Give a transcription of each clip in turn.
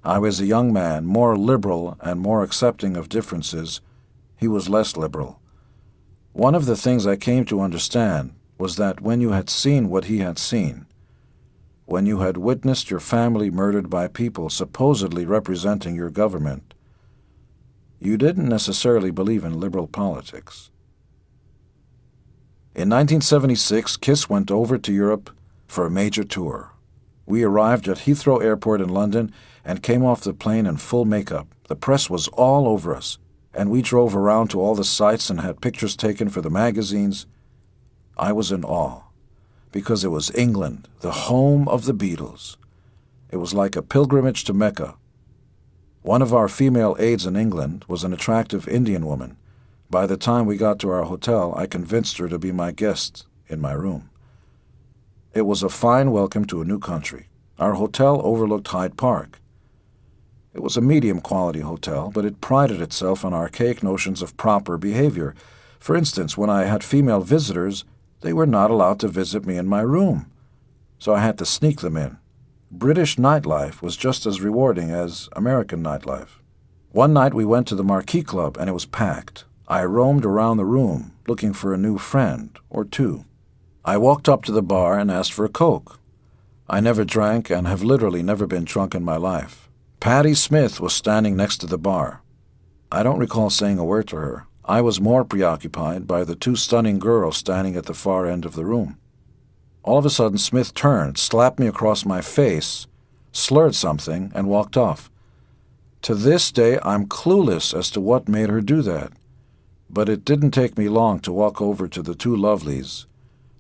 I was a young man, more liberal and more accepting of differences. He was less liberal. One of the things I came to understand was that when you had seen what he had seen, when you had witnessed your family murdered by people supposedly representing your government, you didn't necessarily believe in liberal politics. In 1976, Kiss went over to Europe for a major tour. We arrived at Heathrow Airport in London and came off the plane in full makeup. The press was all over us, and we drove around to all the sites and had pictures taken for the magazines. I was in awe, because it was England, the home of the Beatles. It was like a pilgrimage to Mecca. One of our female aides in England was an attractive Indian woman. By the time we got to our hotel, I convinced her to be my guest in my room. It was a fine welcome to a new country. Our hotel overlooked Hyde Park. It was a medium-quality hotel, but it prided itself on archaic notions of proper behavior. For instance, when I had female visitors, they were not allowed to visit me in my room, so I had to sneak them in. British nightlife was just as rewarding as American nightlife. One night we went to the Marquee Club, and it was packed. I roamed around the room, looking for a new friend or two. I walked up to the bar and asked for a Coke. I never drank and have literally never been drunk in my life. Patti Smith was standing next to the bar. I don't recall saying a word to her. I was more preoccupied by the two stunning girls standing at the far end of the room. All of a sudden, Smith turned, slapped me across my face, slurred something, and walked off. To this day, I'm clueless as to what made her do that. But it didn't take me long to walk over to the two lovelies,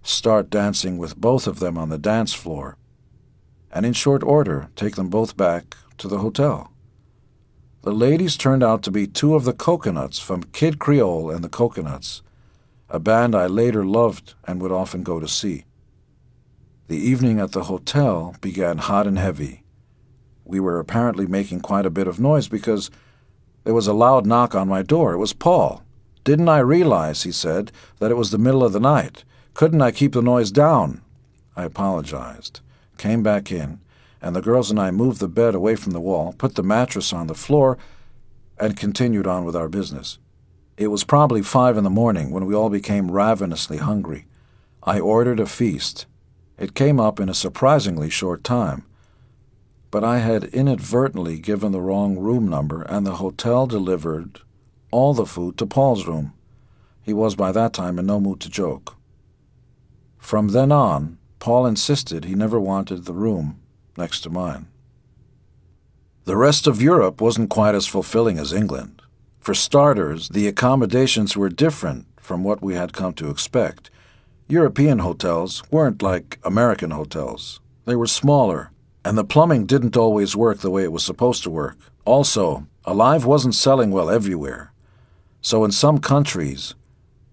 start dancing with both of them on the dance floor, and in short order take them both back to the hotel. The ladies turned out to be two of the Coconuts from Kid Creole and the Coconuts, a band I later loved and would often go to see. The evening at the hotel began hot and heavy. We were apparently making quite a bit of noise because there was a loud knock on my door. It was Paul. "Didn't I realize," he said, "that it was the middle of the night? Couldn't I keep the noise down?" I apologized, came back in, and the girls and I moved the bed away from the wall, put the mattress on the floor, and continued on with our business. It was probably 5 in the morning when we all became ravenously hungry. I ordered a feast. It came up in a surprisingly short time. But I had inadvertently given the wrong room number, and the hotel delivered all the food to Paul's room. He was by that time in no mood to joke. From then on, Paul insisted he never wanted the room next to mine. The rest of Europe wasn't quite as fulfilling as England. For starters, the accommodations were different from what we had come to expect. European hotels weren't like American hotels. They were smaller, and the plumbing didn't always work the way it was supposed to work. Also, Alive wasn't selling well everywhere. So in some countries,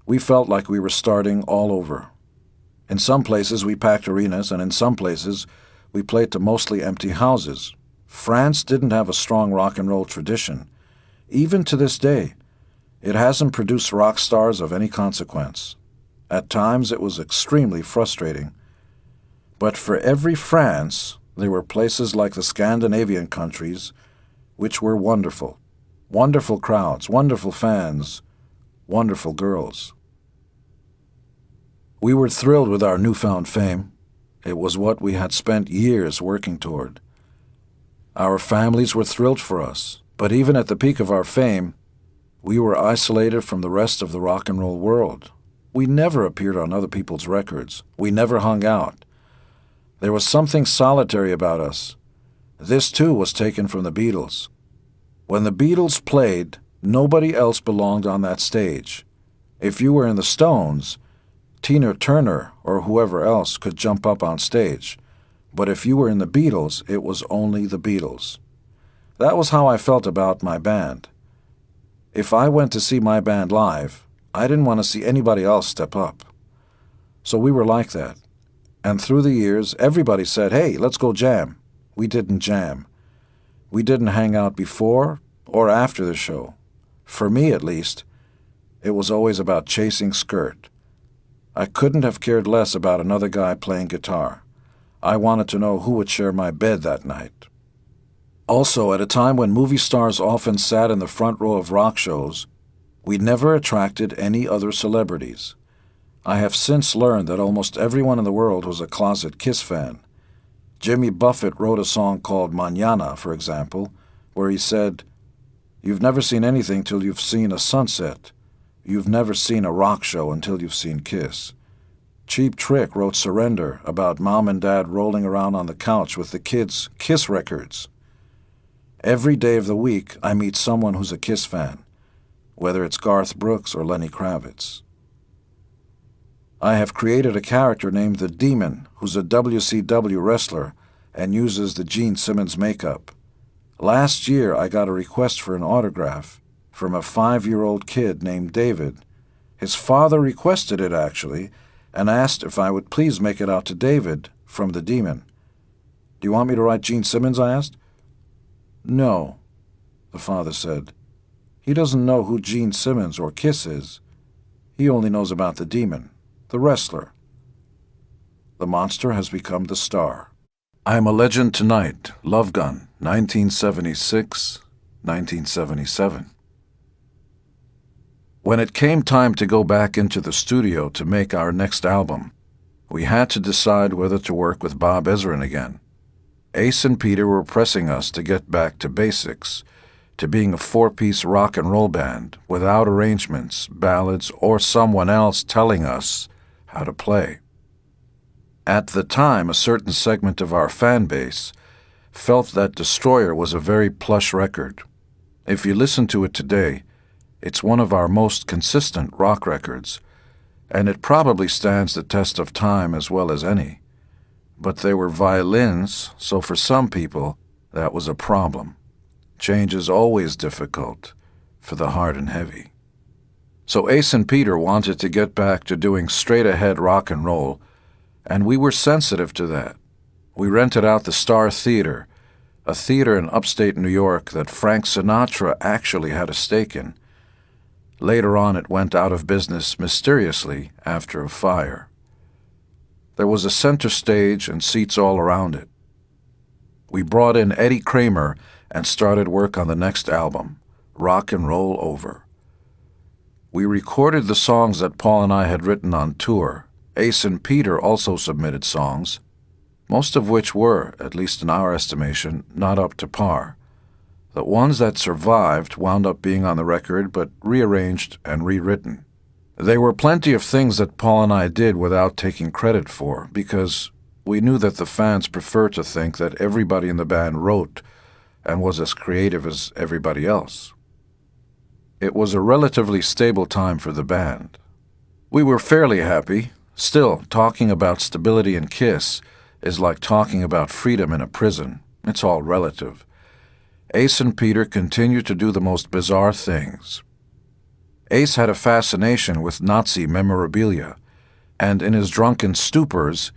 we felt like we were starting all over. In some places, we packed arenas, and in some places, we played to mostly empty houses. France didn't have a strong rock and roll tradition. Even to this day, it hasn't produced rock stars of any consequence. At times, it was extremely frustrating. But for every France, there were places like the Scandinavian countries, which were wonderful. Wonderful crowds, wonderful fans, wonderful girls. We were thrilled with our newfound fame. It was what we had spent years working toward. Our families were thrilled for us, but even at the peak of our fame, we were isolated from the rest of the rock and roll world. We never appeared on other people's records. We never hung out. There was something solitary about us. This, too, was taken from the Beatles. When the Beatles played, nobody else belonged on that stage. If you were in the Stones, Tina Turner or whoever else could jump up on stage. But if you were in the Beatles, it was only the Beatles. That was how I felt about my band. If I went to see my band live, I didn't want to see anybody else step up. So we were like that. And through the years, everybody said, "Hey, let's go jam." We didn't jam. We didn't hang out before or after the show. For me, at least, it was always about chasing skirt. I couldn't have cared less about another guy playing guitar. I wanted to know who would share my bed that night. Also, at a time when movie stars often sat in the front row of rock shows, we never attracted any other celebrities. I have since learned that almost everyone in the world was a closet Kiss fan. Jimmy Buffett wrote a song called Mañana, for example, where he said, "You've never seen anything till you've seen a sunset. You've never seen a rock show until you've seen Kiss." Cheap Trick wrote Surrender about mom and dad rolling around on the couch with the kids' Kiss records. Every day of the week, I meet someone who's a Kiss fan, whether it's Garth Brooks or Lenny Kravitz. I have created a character named the Demon, who's a WCW wrestler and uses the Gene Simmons makeup. Last year, I got a request for an autograph from a 5-year-old kid named David. His father requested it, actually, and asked if I would please make it out to David from the Demon. "Do you want me to write Gene Simmons?" I asked. "No," the father said. "He doesn't know who Gene Simmons or Kiss is. He only knows about the Demon, the wrestler." The monster has become the star. I Am a Legend Tonight, Love Gun, 1976, 1977. When it came time to go back into the studio to make our next album, we had to decide whether to work with Bob Ezrin again. Ace and Peter were pressing us to get back to basics, to being a 4-piece rock and roll band without arrangements, ballads, or someone else telling us how to play. At the time, a certain segment of our fan base felt that Destroyer was a very plush record. If you listen to it today, it's one of our most consistent rock records, and it probably stands the test of time as well as any. But they were violins, so for some people, that was a problem. Change is always difficult for the hard and heavy. So Ace and Peter wanted to get back to doing straight-ahead rock and roll, and we were sensitive to that. We rented out the Star Theater, a theater in upstate New York that Frank Sinatra actually had a stake in. Later on, it went out of business mysteriously after a fire. There was a center stage and seats all around it. We brought in Eddie Kramer and started work on the next album, Rock and Roll Over. We recorded the songs that Paul and I had written on tour. Ace and Peter also submitted songs, most of which were, at least in our estimation, not up to par. The ones that survived wound up being on the record, but rearranged and rewritten. There were plenty of things that Paul and I did without taking credit for, because we knew that the fans prefer to think that everybody in the band wrote and was as creative as everybody else. It was a relatively stable time for the band. We were fairly happy. Still, talking about stability in Kiss is like talking about freedom in a prison. It's all relative. Ace and Peter continued to do the most bizarre things. Ace had a fascination with Nazi memorabilia, and in his drunken stupors,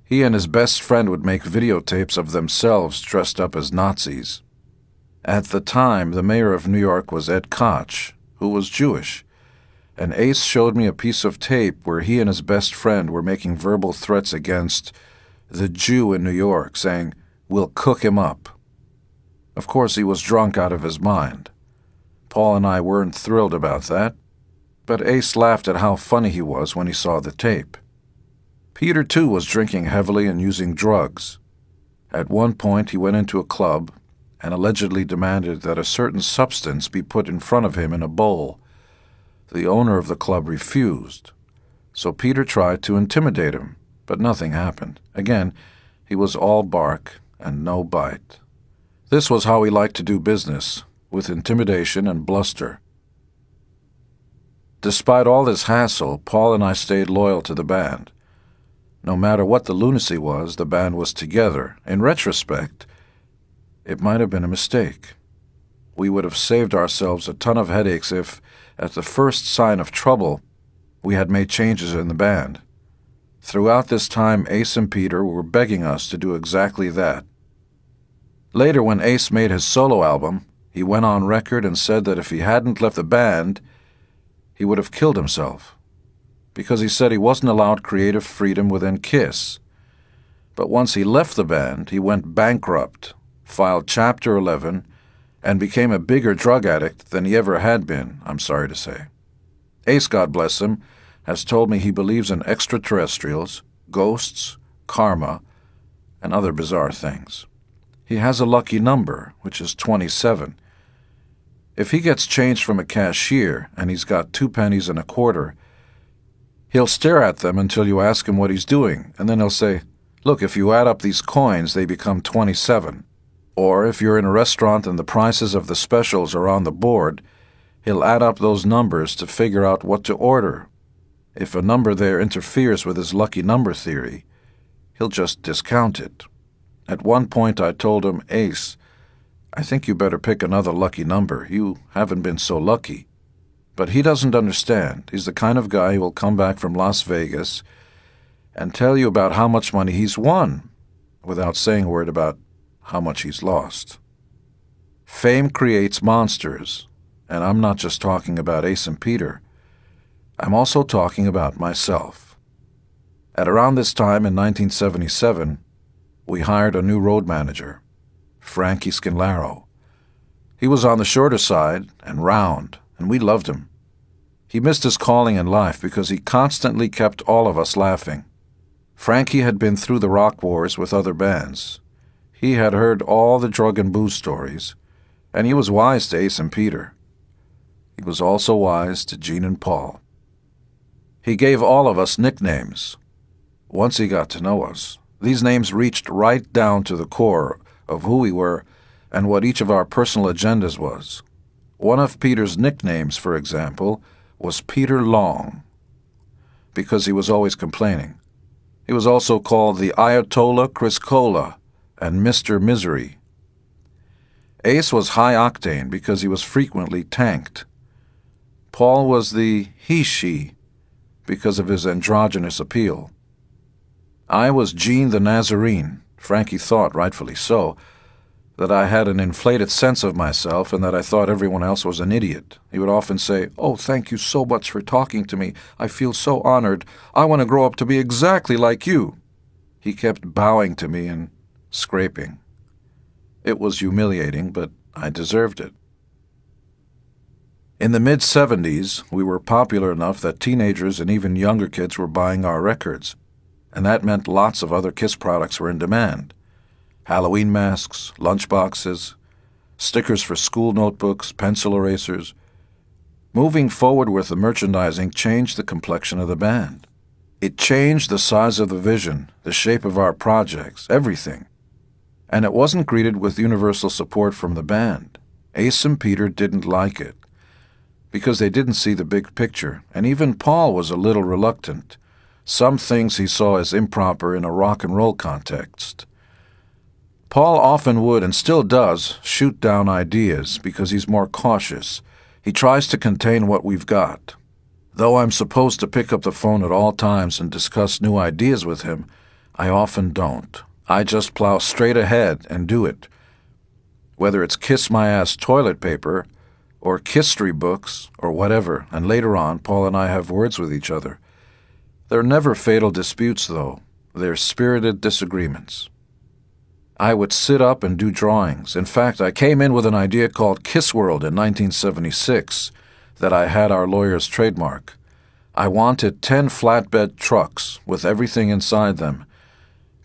he and his best friend would make videotapes of themselves dressed up as Nazis. At the time, the mayor of New York was Ed Koch, who was Jewish, and Ace showed me a piece of tape where he and his best friend were making verbal threats against the Jew in New York, saying, "We'll cook him up." Of course, he was drunk out of his mind. Paul and I weren't thrilled about that, but Ace laughed at how funny he was when he saw the tape. Peter, too, was drinking heavily and using drugs. At one point, he went into a club and allegedly demanded that a certain substance be put in front of him in a bowl. The owner of the club refused, so Peter tried to intimidate him, but nothing happened. Again, he was all bark and no bite. This was how he liked to do business, with intimidation and bluster. Despite all this hassle, Paul and I stayed loyal to the band. No matter what the lunacy was, the band was together. In retrospect, it might have been a mistake. We would have saved ourselves a ton of headaches if, at the first sign of trouble, we had made changes in the band. Throughout this time, Ace and Peter were begging us to do exactly that. Later, when Ace made his solo album, he went on record and said that if he hadn't left the band, he would have killed himself, because he said he wasn't allowed creative freedom within Kiss. But once he left the band, he went bankrupt, filed Chapter 11, and became a bigger drug addict than he ever had been, I'm sorry to say. Ace, God bless him, has told me he believes in extraterrestrials, ghosts, karma, and other bizarre things. He has a lucky number, which is 27. If he gets change from a cashier and he's got 2 pennies and a quarter, he'll stare at them until you ask him what he's doing, and then he'll say, "Look, if you add up these coins, they become 27. Or if you're in a restaurant and the prices of the specials are on the board, he'll add up those numbers to figure out what to order. If a number there interferes with his lucky number theory, he'll just discount it. At one point I told him, "Ace, I think you better pick another lucky number. You haven't been so lucky." But he doesn't understand. He's the kind of guy who will come back from Las Vegas and tell you about how much money he's won without saying a word about how much he's lost. Fame creates monsters, and I'm not just talking about Ace and Peter. I'm also talking about myself. At around this time in 1977, we hired a new road manager, Frankie Scanlaro. He was on the shorter side and round, and we loved him. He missed his calling in life because he constantly kept all of us laughing. Frankie had been through the rock wars with other bands. He had heard all the drug and booze stories, and he was wise to Ace and Peter. He was also wise to Gene and Paul. He gave all of us nicknames. Once he got to know us, these names reached right down to the core of who we were and what each of our personal agendas was. One of Peter's nicknames, for example, was Peter Long, because he was always complaining. He was also called the Ayatollah Chris Cola and Mr. Misery. Ace was high-octane because he was frequently tanked. Paul was the he-she because of his androgynous appeal. I was Gene the Nazarene. Frankie thought, rightfully so, that I had an inflated sense of myself and that I thought everyone else was an idiot. He would often say, "Oh, thank you so much for talking to me. I feel so honored. I want to grow up to be exactly like you." He kept bowing to me and scraping. It was humiliating, but I deserved it. In the mid-70s, we were popular enough that teenagers and even younger kids were buying our records, and that meant lots of other Kiss products were in demand. Halloween masks, lunchboxes, stickers for school notebooks, pencil erasers. Moving forward with the merchandising changed the complexion of the band. It changed the size of the vision, the shape of our projects, everything. And it wasn't greeted with universal support from the band. Ace and Peter didn't like it, because they didn't see the big picture, and even Paul was a little reluctant. Some things he saw as improper in a rock and roll context. Paul often would, and still does, shoot down ideas because he's more cautious. He tries to contain what we've got. Though I'm supposed to pick up the phone at all times and discuss new ideas with him, I often don't. I just plow straight ahead and do it. Whether it's Kiss My Ass toilet paper, or history books, or whatever, and later on, Paul and I have words with each other. They're never fatal disputes, though. They're spirited disagreements. I would sit up and do drawings. In fact, I came in with an idea called Kiss World in 1976 that I had our lawyers trademark. I wanted 10 flatbed trucks with everything inside them,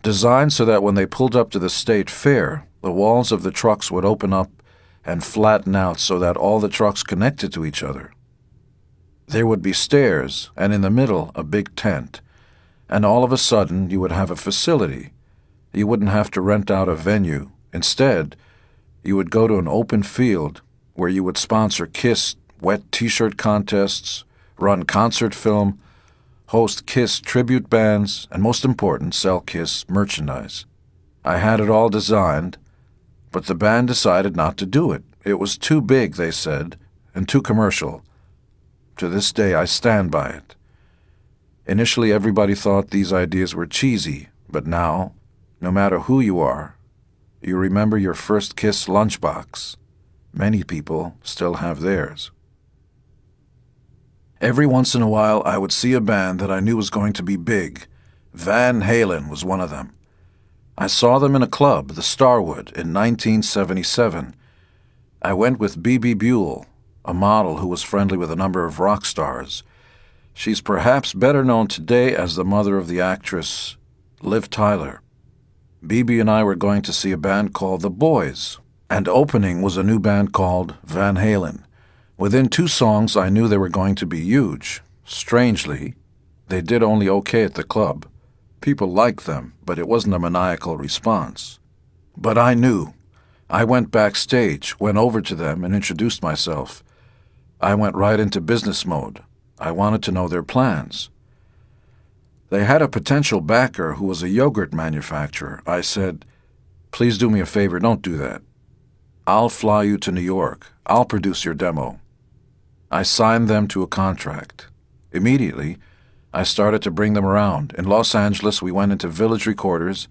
designed so that when they pulled up to the state fair, the walls of the trucks would open up and flatten out so that all the trucks connected to each other. There would be stairs, and in the middle a big tent, and all of a sudden you would have a facility. You wouldn't have to rent out a venue. Instead, you would go to an open field where you would sponsor Kiss wet T-shirt contests, run concert film, host Kiss tribute bands, and most important, sell Kiss merchandise. I had it all designed, but the band decided not to do it. It was too big, they said, and too commercial. To this day, I stand by it. Initially, everybody thought these ideas were cheesy, but now, no matter who you are, you remember your first Kiss lunchbox. Many people still have theirs. Every once in a while, I would see a band that I knew was going to be big. Van Halen was one of them. I saw them in a club, the Starwood, in 1977. I went with Bebe Buell, a model who was friendly with a number of rock stars. She's perhaps better known today as the mother of the actress Liv Tyler. Bebe and I were going to see a band called The Boys, and opening was a new band called Van Halen. Within 2 songs, I knew they were going to be huge. Strangely, they did only okay at the club. People liked them, but it wasn't a maniacal response. But I knew. I went backstage, went over to them, and introduced myself. I went right into business mode. I wanted to know their plans. They had a potential backer who was a yogurt manufacturer. I said, "Please do me a favor, don't do that. I'll fly you to New York. I'll produce your demo." I signed them to a contract. Immediately, I started to bring them around. In Los Angeles, we went into Village Recorders,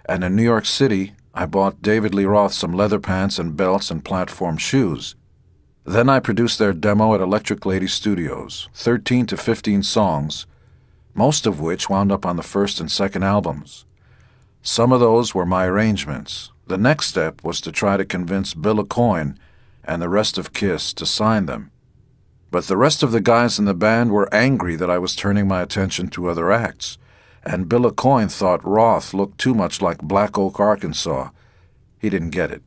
and in New York City, I bought David Lee Roth some leather pants and belts and platform shoes. Then I produced their demo at Electric Lady Studios, 13 to 15 songs, most of which wound up on the first and second albums. Some of those were my arrangements. The next step was to try to convince Bill Aucoin and the rest of Kiss to sign them. But the rest of the guys in the band were angry that I was turning my attention to other acts, and Bill Aucoin thought Roth looked too much like Black Oak, Arkansas. He didn't get it.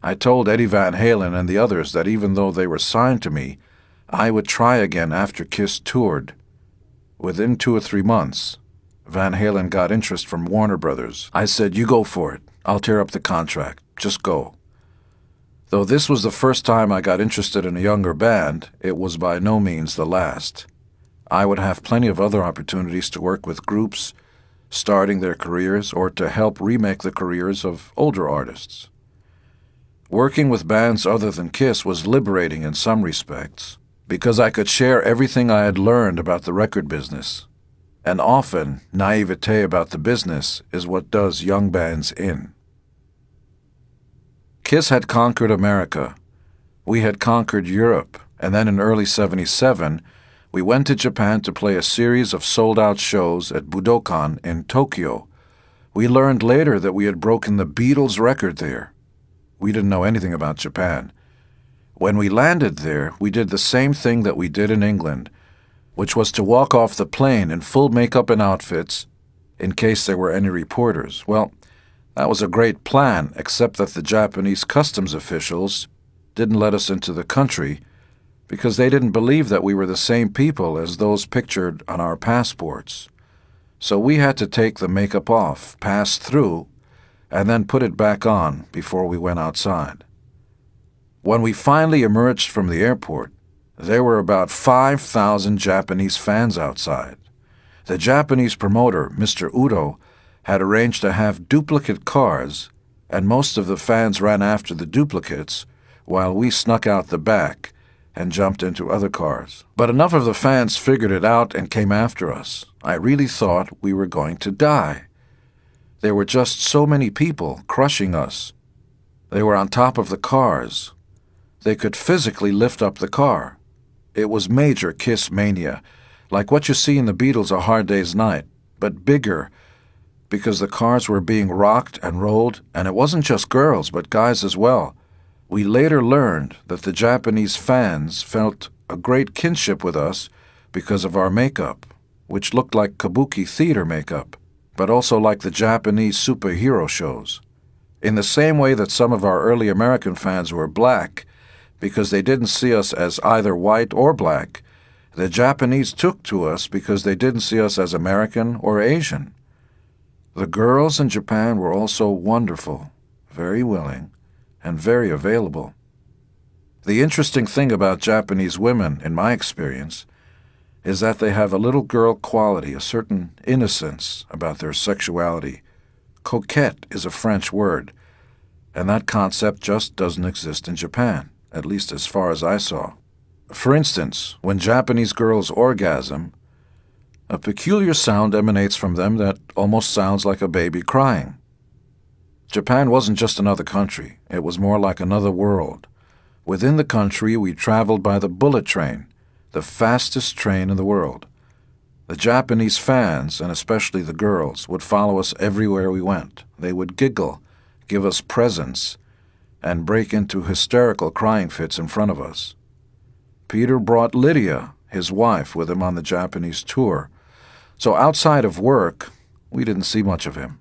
I told Eddie Van Halen and the others that even though they were signed to me, I would try again after Kiss toured. Within 2 or 3 months, Van Halen got interest from Warner Brothers. I said, "You go for it. I'll tear up the contract. Just go." Though this was the first time I got interested in a younger band, it was by no means the last. I would have plenty of other opportunities to work with groups, starting their careers, or to help remake the careers of older artists. Working with bands other than Kiss was liberating in some respects, because I could share everything I had learned about the record business. And often, naivete about the business is what does young bands in. Kiss had conquered America. We had conquered Europe, and then in early '77, we went to Japan to play a series of sold-out shows at Budokan in Tokyo. We learned later that we had broken the Beatles' record there. We didn't know anything about Japan. When we landed there, we did the same thing that we did in England, which was to walk off the plane in full makeup and outfits in case there were any reporters. Well, that was a great plan, except that the Japanese customs officials didn't let us into the country because they didn't believe that we were the same people as those pictured on our passports. So we had to take the makeup off, pass through, and then put it back on before we went outside. When we finally emerged from the airport, there were about 5,000 Japanese fans outside. The Japanese promoter, Mr. Udo, had arranged to have duplicate cars, and most of the fans ran after the duplicates while we snuck out the back and jumped into other cars. But enough of the fans figured it out and came after us. I really thought we were going to die. There were just so many people crushing us. They were on top of the cars. They could physically lift up the car. It was major Kiss mania, like what you see in the Beatles' A Hard Day's Night, but bigger, because the cars were being rocked and rolled, and it wasn't just girls, but guys as well. We later learned that the Japanese fans felt a great kinship with us because of our makeup, which looked like kabuki theater makeup, but also like the Japanese superhero shows. In the same way that some of our early American fans were black because they didn't see us as either white or black, the Japanese took to us because they didn't see us as American or Asian. The girls in Japan were also wonderful, very willing, and very available. The interesting thing about Japanese women, in my experience, is that they have a little girl quality, a certain innocence about their sexuality. Coquette is a French word, and that concept just doesn't exist in Japan, at least as far as I saw. For instance, when Japanese girls orgasm, a peculiar sound emanates from them that almost sounds like a baby crying. Japan wasn't just another country. It was more like another world. Within the country, we traveled by the bullet train, the fastest train in the world. The Japanese fans, and especially the girls, would follow us everywhere we went. They would giggle, give us presents, and break into hysterical crying fits in front of us. Peter brought Lydia, his wife, with him on the Japanese tour, so outside of work, we didn't see much of him.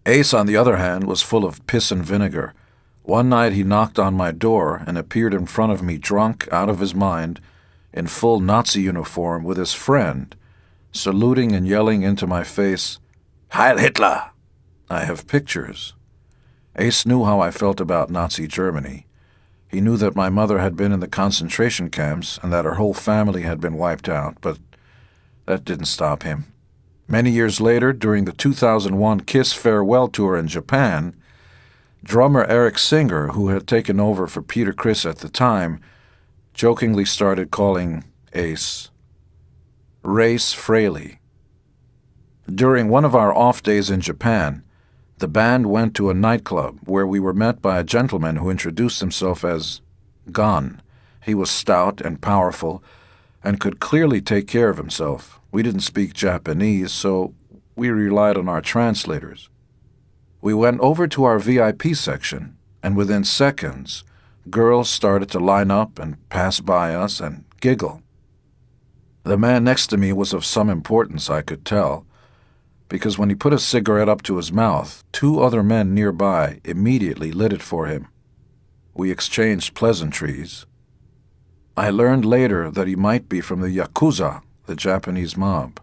Ace, on the other hand, was full of piss and vinegar. One night he knocked on my door and appeared in front of me drunk, out of his mind, in full Nazi uniform with his friend, saluting and yelling into my face, "Heil Hitler!" I have pictures. Ace knew how I felt about Nazi Germany. He knew that my mother had been in the concentration camps and that her whole family had been wiped out, but that didn't stop him. Many years later, during the 2001 Kiss farewell tour in Japan, drummer Eric Singer, who had taken over for Peter Criss at the time, jokingly started calling Ace Race Fraley. During one of our off days in Japan, the band went to a nightclub where we were met by a gentleman who introduced himself as Gon. He was stout and powerful and could clearly take care of himself. We didn't speak Japanese, so we relied on our translators. We went over to our VIP section, and within seconds, girls started to line up and pass by us and giggle. The man next to me was of some importance, I could tell, because when he put a cigarette up to his mouth, 2 other men nearby immediately lit it for him. We exchanged pleasantries. I learned later that he might be from the Yakuza, the Japanese mob.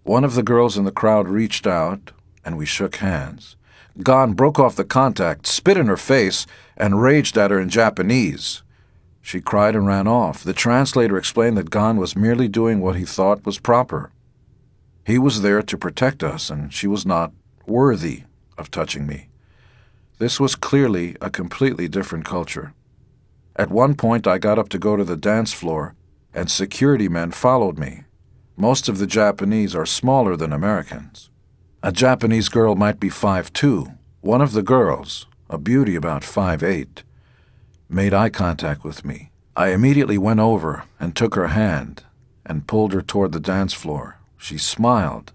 One of the girls in the crowd reached out, and we shook hands. Gon broke off the contact, spit in her face, and raged at her in Japanese. She cried and ran off. The translator explained that Gon was merely doing what he thought was proper. He was there to protect us, and she was not worthy of touching me. This was clearly a completely different culture. At one point, I got up to go to the dance floor, and security men followed me. Most of the Japanese are smaller than Americans. A Japanese girl might be 5'2". One of the girls, a beauty about 5'8", made eye contact with me. I immediately went over and took her hand and pulled her toward the dance floor. She smiled.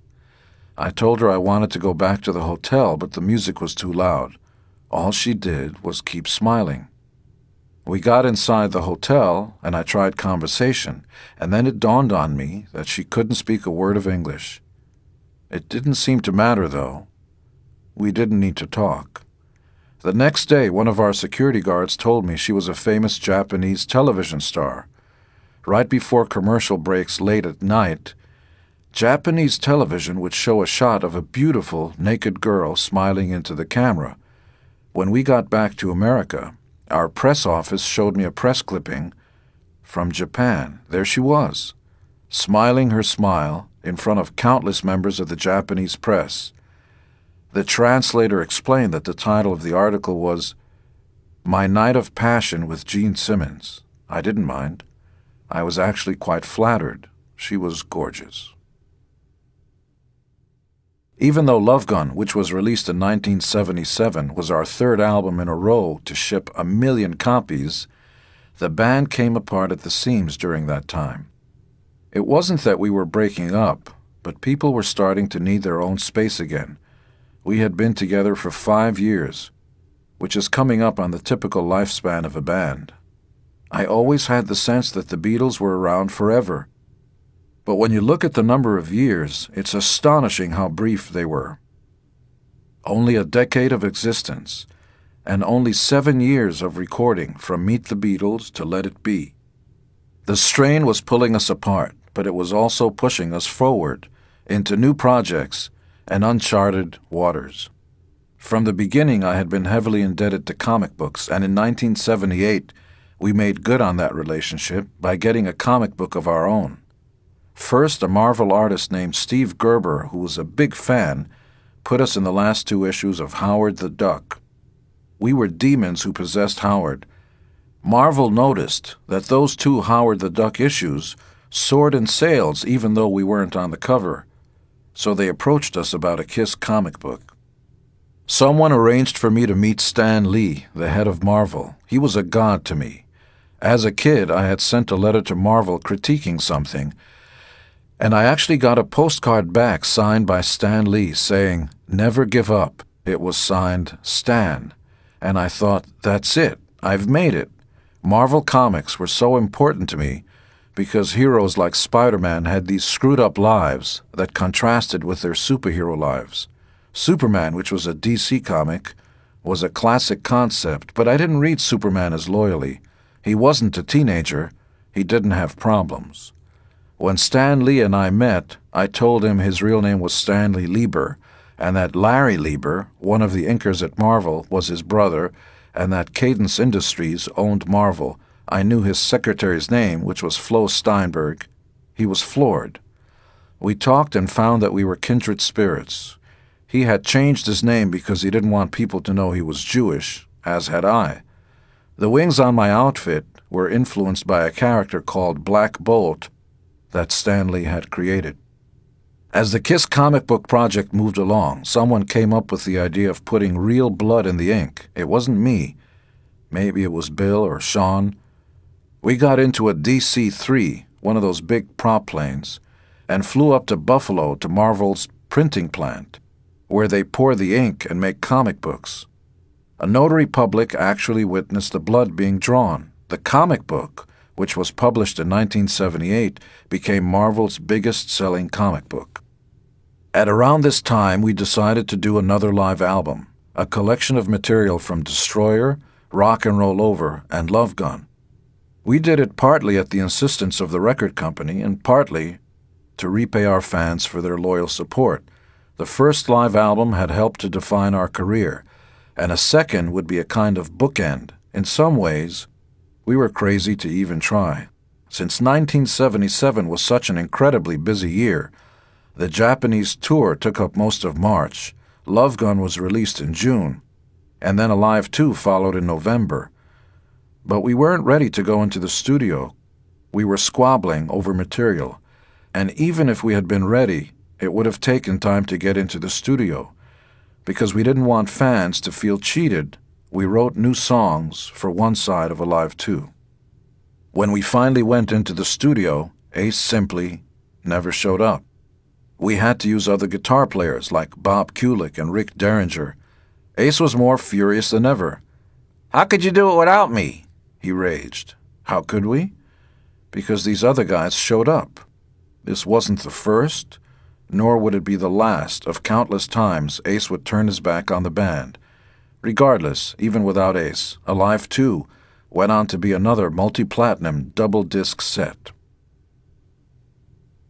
I told her I wanted to go back to the hotel, but the music was too loud. All she did was keep smiling. We got inside the hotel, and I tried conversation, and then it dawned on me that she couldn't speak a word of English. It didn't seem to matter, though. We didn't need to talk. The next day, one of our security guards told me she was a famous Japanese television star. Right before commercial breaks late at night, Japanese television would show a shot of a beautiful, naked girl smiling into the camera. When we got back to America, our press office showed me a press clipping from Japan. There she was, smiling her smile in front of countless members of the Japanese press. The translator explained that the title of the article was "My Night of Passion with Gene Simmons." I didn't mind. I was actually quite flattered. She was gorgeous. Even though Love Gun, which was released in 1977, was our 3rd album in a row to ship 1 million copies, the band came apart at the seams during that time. It wasn't that we were breaking up, but people were starting to need their own space again. We had been together for 5 years, which is coming up on the typical lifespan of a band. I always had the sense that the Beatles were around forever. But when you look at the number of years, it's astonishing how brief they were. Only a decade of existence, and only 7 years of recording from Meet the Beatles to Let It Be. The strain was pulling us apart, but it was also pushing us forward into new projects and uncharted waters. From the beginning, I had been heavily indebted to comic books, and in 1978, we made good on that relationship by getting a comic book of our own. First, a Marvel artist named Steve Gerber, who was a big fan, put us in the last 2 issues of Howard the Duck. We were demons who possessed Howard. Marvel noticed that those 2 Howard the Duck issues soared in sales even though we weren't on the cover, so they approached us about a Kiss comic book. Someone arranged for me to meet Stan Lee, the head of Marvel. He was a god to me. As a kid, I had sent a letter to Marvel critiquing something, And I actually got a postcard back signed by Stan Lee saying, "Never give up." It was signed Stan. And I thought, that's it. I've made it. Marvel Comics were so important to me because heroes like Spider-Man had these screwed-up lives that contrasted with their superhero lives. Superman, which was a DC comic, was a classic concept, but I didn't read Superman as loyally. He wasn't a teenager. He didn't have problems. When Stan Lee and I met, I told him his real name was Stanley Lieber, and that Larry Lieber, one of the inkers at Marvel, was his brother, and that Cadence Industries owned Marvel. I knew his secretary's name, which was Flo Steinberg. He was floored. We talked and found that we were kindred spirits. He had changed his name because he didn't want people to know he was Jewish, as had I. The wings on my outfit were influenced by a character called Black Bolt that Stan Lee had created. As the Kiss comic book project moved along, someone came up with the idea of putting real blood in the ink. It wasn't me. Maybe it was Bill or Sean. We got into a DC-3, one of those big prop planes, and flew up to Buffalo to Marvel's printing plant, where they pour the ink and make comic books. A notary public actually witnessed the blood being drawn. The comic book, which was published in 1978, became Marvel's biggest-selling comic book. At around this time, we decided to do another live album, a collection of material from Destroyer, Rock and Roll Over, and Love Gun. We did it partly at the insistence of the record company and partly to repay our fans for their loyal support. The first live album had helped to define our career, and a second would be a kind of bookend. In some ways, we were crazy to even try. Since 1977 was such an incredibly busy year, the Japanese tour took up most of March, Love Gun was released in June, and then Alive 2 followed in November. But we weren't ready to go into the studio. We were squabbling over material, and even if we had been ready, it would have taken time to get into the studio. Because we didn't want fans to feel cheated, we wrote new songs for one side of Alive 2. When we finally went into the studio, Ace simply never showed up. We had to use other guitar players like Bob Kulick and Rick Derringer. Ace was more furious than ever. "How could you do it without me?" he raged. How could we? Because these other guys showed up. This wasn't the first, nor would it be the last of countless times Ace would turn his back on the band. Regardless, even without Ace, Alive 2 went on to be another multi-platinum double-disc set.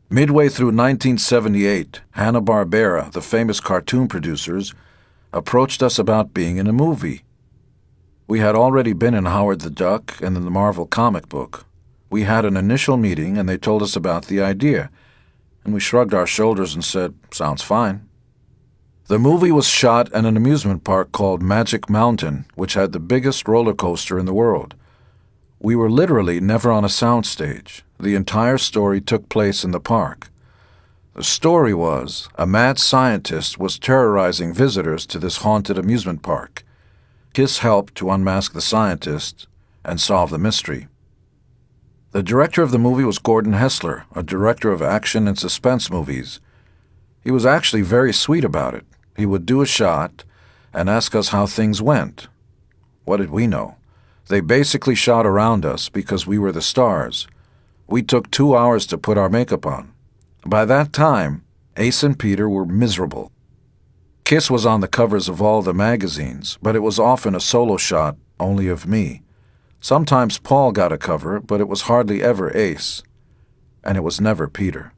Midway through 1978, Hanna-Barbera, the famous cartoon producers, approached us about being in a movie. We had already been in Howard the Duck and in the Marvel comic book. We had an initial meeting and they told us about the idea, and we shrugged our shoulders and said, "Sounds fine." The movie was shot at an amusement park called Magic Mountain, which had the biggest roller coaster in the world. We were literally never on a soundstage. The entire story took place in the park. The story was, a mad scientist was terrorizing visitors to this haunted amusement park. Kiss helped to unmask the scientist and solve the mystery. The director of the movie was Gordon Hessler, a director of action and suspense movies. He was actually very sweet about it. He would do a shot and ask us how things went. What did we know? They basically shot around us because we were the stars. We took 2 hours to put our makeup on. By that time, Ace and Peter were miserable. Kiss was on the covers of all the magazines, but it was often a solo shot only of me. Sometimes Paul got a cover, but it was hardly ever Ace. And it was never Peter.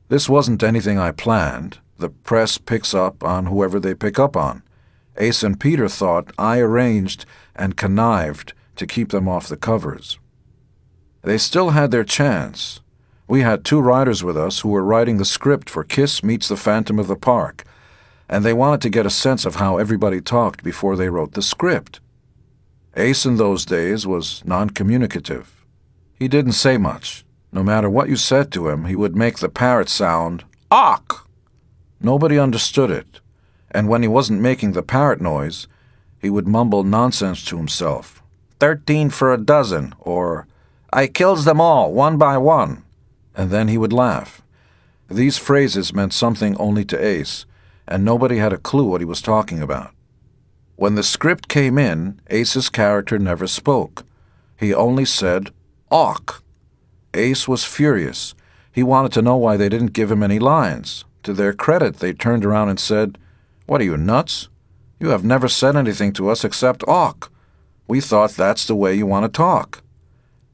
This wasn't anything I planned. The press picks up on whoever they pick up on. Ace and Peter thought I arranged and connived to keep them off the covers. They still had their chance. We had 2 writers with us who were writing the script for Kiss Meets the Phantom of the Park, and they wanted to get a sense of how everybody talked before they wrote the script. Ace in those days was non-communicative. He didn't say much. No matter what you said to him, he would make the parrot sound, "Awk!" Nobody understood it, and when he wasn't making the parrot noise, he would mumble nonsense to himself. 13 for a dozen, or I kills them all, one by one. and then he would laugh. These phrases meant something only to Ace, and nobody had a clue what he was talking about. When the script came in, Ace's character never spoke. He only said, "Awk." Ace was furious. He wanted to know why they didn't give him any lines. To their credit, they turned around and said, "What are you, nuts? You have never said anything to us except awk. We thought that's the way you want to talk."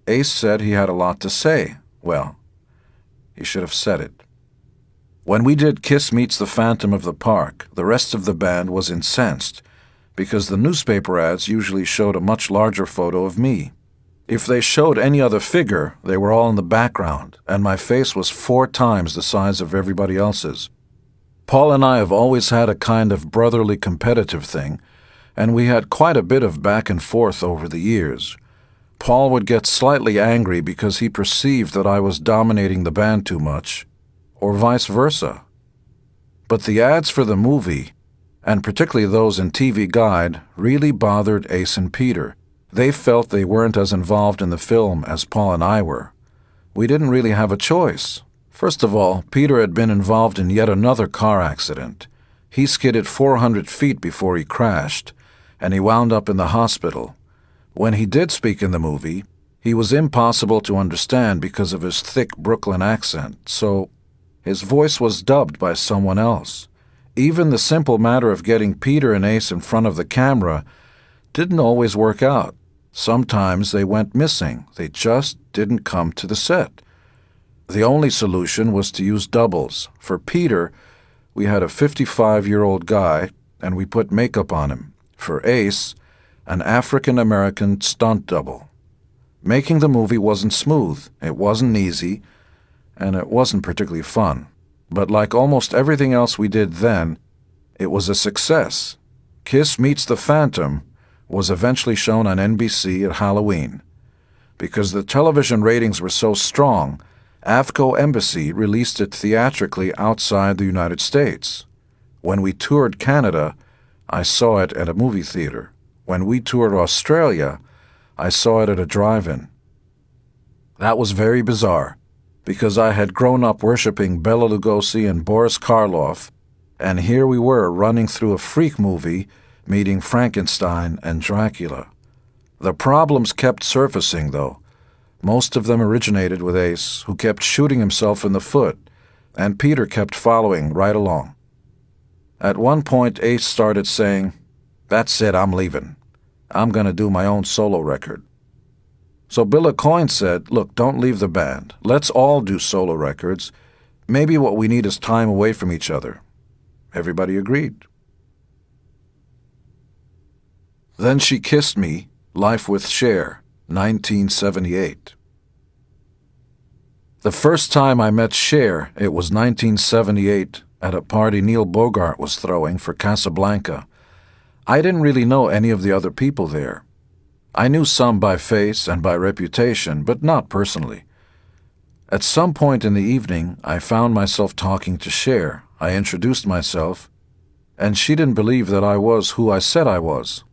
Ace said he had a lot to say. Well, he should have said it. When we did Kiss Meets the Phantom of the Park, the rest of the band was incensed, because the newspaper ads usually showed a much larger photo of me. If they showed any other figure, they were all in the background, and my face was 4 times the size of everybody else's. Paul and I have always had a kind of brotherly competitive thing, and we had quite a bit of back and forth over the years. Paul would get slightly angry because he perceived that I was dominating the band too much, or vice versa. But the ads for the movie, and particularly those in TV Guide, really bothered Ace and Peter. They felt they weren't as involved in the film as Paul and I were. We didn't really have a choice. First of all, Peter had been involved in yet another car accident. He skidded 400 feet before he crashed, and he wound up in the hospital. When he did speak in the movie, he was impossible to understand because of his thick Brooklyn accent, so his voice was dubbed by someone else. Even the simple matter of getting Peter and Ace in front of the camera didn't always work out. Sometimes they went missing. They just didn't come to the set. The only solution was to use doubles. For Peter, we had a 55-year-old guy, and we put makeup on him. For Ace, an African-American stunt double. Making the movie wasn't smooth, it wasn't easy, and it wasn't particularly fun. But like almost everything else we did then, it was a success. Kiss Meets the Phantom was eventually shown on NBC at Halloween. Because the television ratings were so strong, AFCO Embassy released it theatrically outside the United States. When we toured Canada, I saw it at a movie theater. When we toured Australia, I saw it at a drive-in. That was very bizarre, because I had grown up worshipping Bela Lugosi and Boris Karloff, and here we were running through a freak movie meeting Frankenstein and Dracula. The problems kept surfacing, though. Most of them originated with Ace, who kept shooting himself in the foot, and Peter kept following right along. At one point, Ace started saying, "That's it, I'm leaving. I'm going to do my own solo record." So Bill Aucoin said, "Look, don't leave the band. Let's all do solo records. Maybe what we need is time away from each other." Everybody agreed. Then She Kissed Me, Life with Cher, 1978. The first time I met Cher, it was 1978 at a party Neil Bogart was throwing for Casablanca. I didn't really know any of the other people there. I knew some by face and by reputation, but not personally. At some point in the evening, I found myself talking to Cher. I introduced myself, and she didn't believe that I was who I said I was.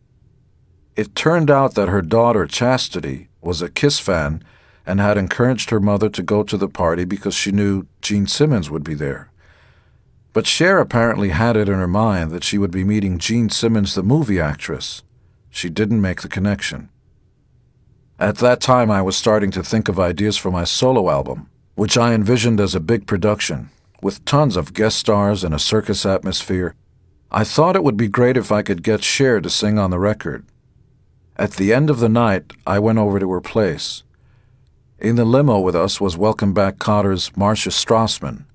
It turned out that her daughter, Chastity, was a Kiss fan and had encouraged her mother to go to the party because she knew Gene Simmons would be there. But Cher apparently had it in her mind that she would be meeting Gene Simmons, the movie actress. She didn't make the connection. At that time, I was starting to think of ideas for my solo album, which I envisioned as a big production, with tons of guest stars and a circus atmosphere. I thought it would be great if I could get Cher to sing on the record. At the end of the night, I went over to her place. In the limo with us was Welcome Back Kotter's Marcia Strassman,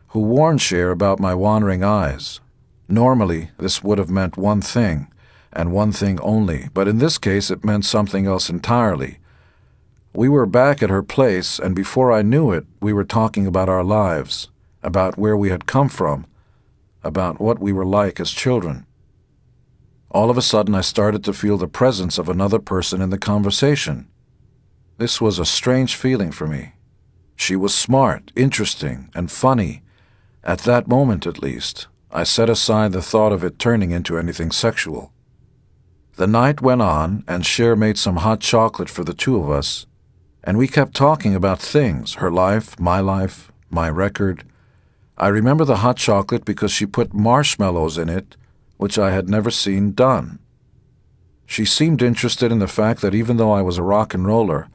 who warned Cher about my wandering eyes. Normally, this would have meant one thing, and one thing only, but in this case it meant something else entirely. We were back at her place, and before I knew it, we were talking about our lives, about where we had come from, about what we were like as children. All of a sudden, I started to feel the presence of another person in the conversation. This was a strange feeling for me. She was smart, interesting, and funny. At that moment, at least, I set aside the thought of it turning into anything sexual. The night went on, and Cher made some hot chocolate for the two of us, And we kept talking about things, her life, my record. I remember the hot chocolate because she put marshmallows in it, which I had never seen done. She seemed interested in the fact that even though I was a rock and roller,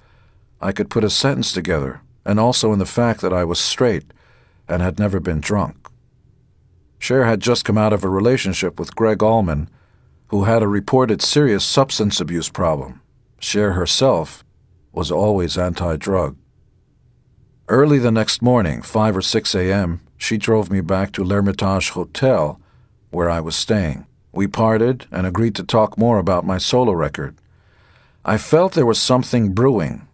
I could put a sentence together, and also in the fact that I was straight and had never been drunk. Cher had just come out of a relationship with Greg Allman, who had a reported serious substance abuse problem. Cher herself was always anti-drug. Early the next morning, 5 or 6 a.m., she drove me back to l'Hermitage Hotel, where I was staying. We parted and agreed to talk more about my solo record. I felt there was something brewing.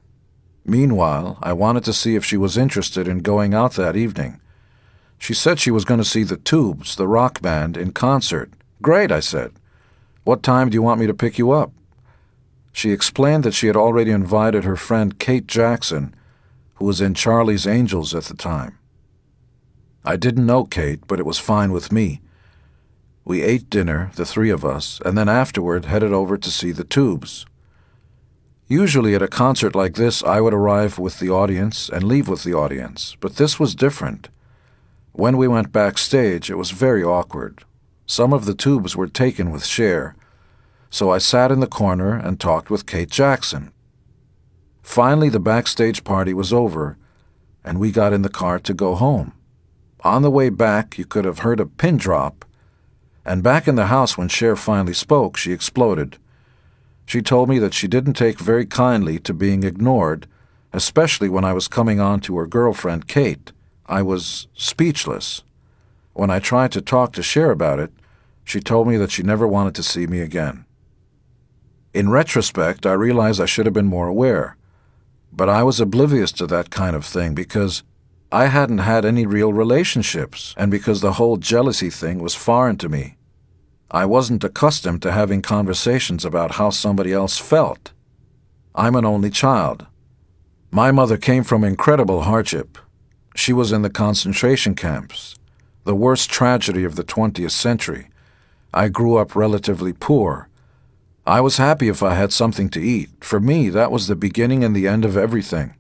Meanwhile, I wanted to see if she was interested in going out that evening. She said she was going to see the Tubes, the rock band, in concert. Great, I said. What time do you want me to pick you up? She explained that she had already invited her friend Kate Jackson, who was in Charlie's Angels at the time. I didn't know Kate, but it was fine with me. We ate dinner, the three of us, and then afterward headed over to see the Tubes. Usually at a concert like this, I would arrive with the audience and leave with the audience, but this was different. When we went backstage, it was very awkward. Some of the Tubes were taken with Cher, so I sat in the corner and talked with Kate Jackson. Finally, the backstage party was over, and we got in the car to go home. On the way back, you could have heard a pin drop, and back in the house when Cher finally spoke, she exploded. She told me that she didn't take very kindly to being ignored, especially when I was coming on to her girlfriend, Kate. I was speechless. When I tried to talk to Cher about it, she told me that she never wanted to see me again. In retrospect, I realized I should have been more aware, but I was oblivious to that kind of thing because I hadn't had any real relationships and because the whole jealousy thing was foreign to me. I wasn't accustomed to having conversations about how somebody else felt. I'm an only child. My mother came from incredible hardship. She was in the concentration camps, the worst tragedy of the 20th century. I grew up relatively poor. I was happy if I had something to eat. For me, that was the beginning and the end of everything.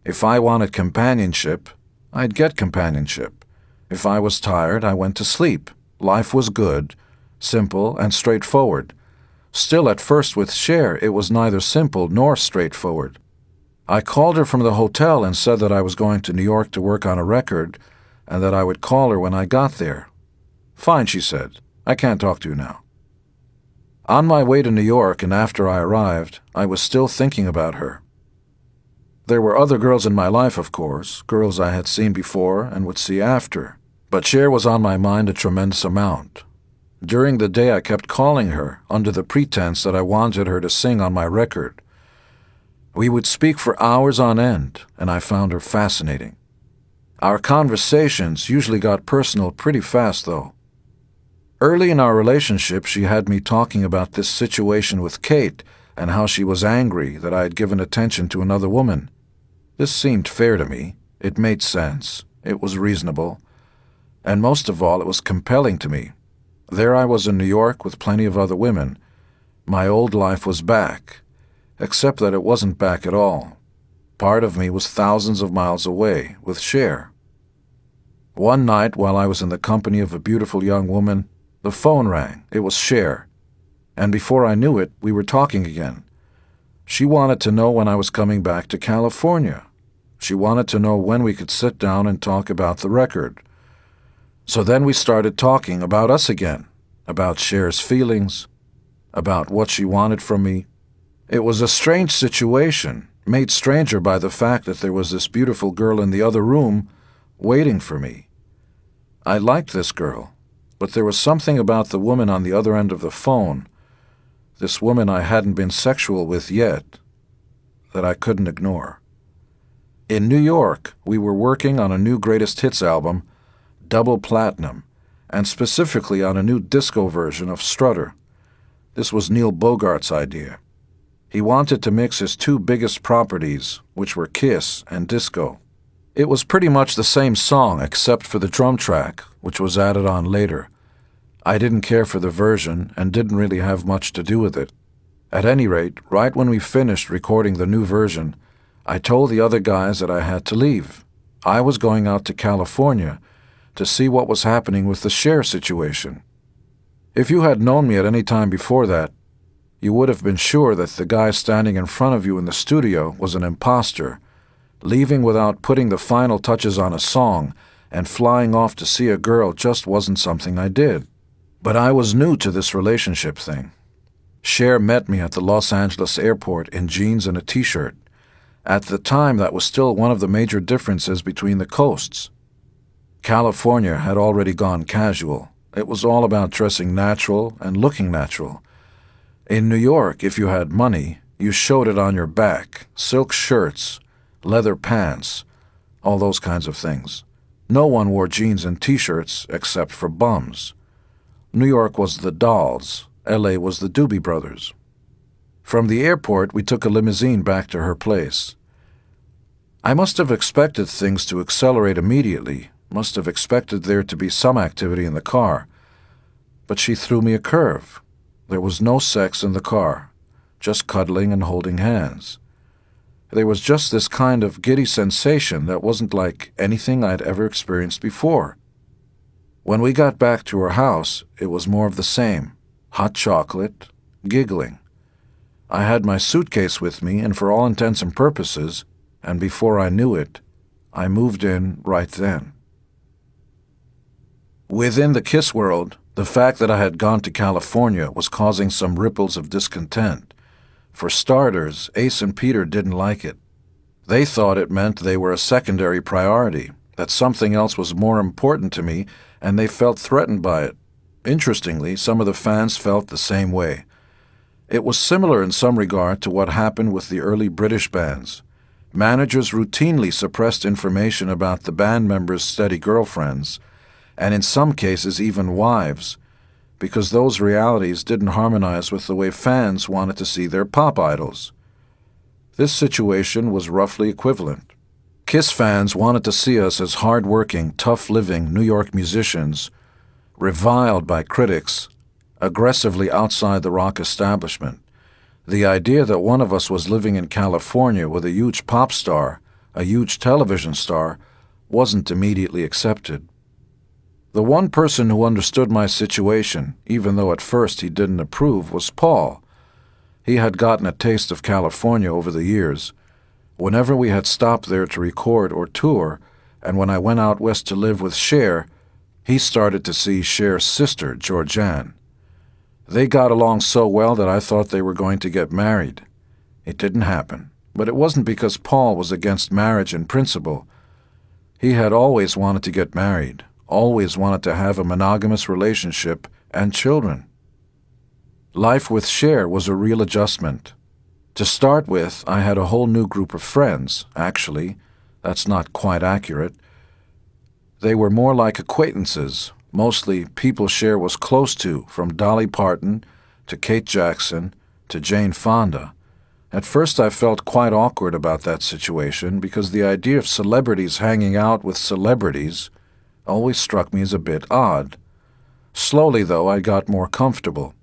If I wanted companionship, I'd get companionship. If I was tired, I went to sleep. Life was good, simple, and straightforward. Still, at first with Cher, it was neither simple nor straightforward. I called her from the hotel and said that I was going to New York to work on a record and that I would call her when I got there. Fine, she said. I can't talk to you now. On my way to New York and after I arrived, I was still thinking about her. There were other girls in my life, of course, girls I had seen before and would see after, but Cher was on my mind a tremendous amount. During the day I kept calling her under the pretense that I wanted her to sing on my record. We would speak for hours on end, and I found her fascinating. Our conversations usually got personal pretty fast, though. Early in our relationship, she had me talking about this situation with Kate and how she was angry that I had given attention to another woman. This seemed fair to me. It made sense. It was reasonable. And most of all, it was compelling to me. There I was in New York with plenty of other women. My old life was back, except that it wasn't back at all. Part of me was thousands of miles away, with Cher. One night, while I was in the company of a beautiful young woman, the phone rang. It was Cher. And before I knew it, we were talking again. She wanted to know when I was coming back to California. She wanted to know when we could sit down and talk about the record. So then we started talking about us again, about Cher's feelings, about what she wanted from me. It was a strange situation, made stranger by the fact that there was this beautiful girl in the other room waiting for me. I liked this girl, but there was something about the woman on the other end of the phone, this woman I hadn't been sexual with yet, that I couldn't ignore. In New York, we were working on a new greatest hits album, Double Platinum, and specifically on a new disco version of Strutter. This was Neil Bogart's idea. He wanted to mix his two biggest properties, which were Kiss and disco. It was pretty much the same song except for the drum track, which was added on later. I didn't care for the version and didn't really have much to do with it. At any rate, right when we finished recording the new version, I told the other guys that I had to leave. I was going out to California to see what was happening with the Cher situation. If you had known me at any time before that, you would have been sure that the guy standing in front of you in the studio was an imposter, leaving without putting the final touches on a song and flying off to see a girl just wasn't something I did. But I was new to this relationship thing. Cher met me at the Los Angeles airport in jeans and a t-shirt. At the time, that was still one of the major differences between the coasts. California had already gone casual. It was all about dressing natural and looking natural. In New York, if you had money, you showed it on your back, silk shirts, leather pants, all those kinds of things. No one wore jeans and t-shirts except for bums. New York was the Dolls. L.A. was the Doobie Brothers. From the airport, we took a limousine back to her place. I must have expected things to accelerate immediately, must have expected there to be some activity in the car. But she threw me a curve. There was no sex in the car, just cuddling and holding hands. There was just this kind of giddy sensation that wasn't like anything I'd ever experienced before. When we got back to her house, it was more of the same. Hot chocolate, giggling. I had my suitcase with me, and for all intents and purposes, and before I knew it, I moved in right then. Within the Kiss world, the fact that I had gone to California was causing some ripples of discontent. For starters, Ace and Peter didn't like it. They thought it meant they were a secondary priority, that something else was more important to me, and they felt threatened by it. Interestingly, some of the fans felt the same way. It was similar in some regard to what happened with the early British bands. Managers routinely suppressed information about the band members' steady girlfriends, and in some cases even wives, because those realities didn't harmonize with the way fans wanted to see their pop idols. This situation was roughly equivalent. Kiss fans wanted to see us as hard-working, tough-living New York musicians, reviled by critics, aggressively outside the rock establishment. The idea that one of us was living in California with a huge pop star, a huge television star, wasn't immediately accepted. The one person who understood my situation, even though at first he didn't approve, was Paul. He had gotten a taste of California over the years. Whenever we had stopped there to record or tour, and when I went out west to live with Cher, he started to see Cher's sister, Georgianne. They got along so well that I thought they were going to get married. It didn't happen, but it wasn't because Paul was against marriage in principle. He had always wanted to get married, always wanted to have a monogamous relationship and children. Life with Cher was a real adjustment. To start with, I had a whole new group of friends, actually. That's not quite accurate. They were more like acquaintances, mostly people Cher was close to, from Dolly Parton to Kate Jackson to Jane Fonda. At first I felt quite awkward about that situation because the idea of celebrities hanging out with celebrities always struck me as a bit odd. Slowly, though, I got more comfortable.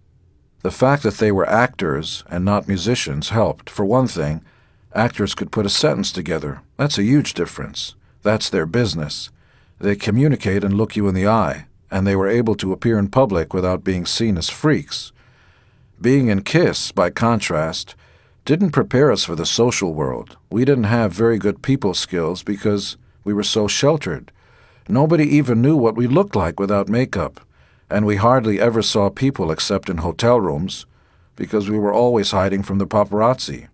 The fact that they were actors and not musicians helped. For one thing, actors could put a sentence together. That's a huge difference. That's their business. They communicate and look you in the eye, and they were able to appear in public without being seen as freaks. Being in Kiss, by contrast, didn't prepare us for the social world. We didn't have very good people skills because we were so sheltered. Nobody even knew what we looked like without makeup, and we hardly ever saw people except in hotel rooms because we were always hiding from the paparazzi.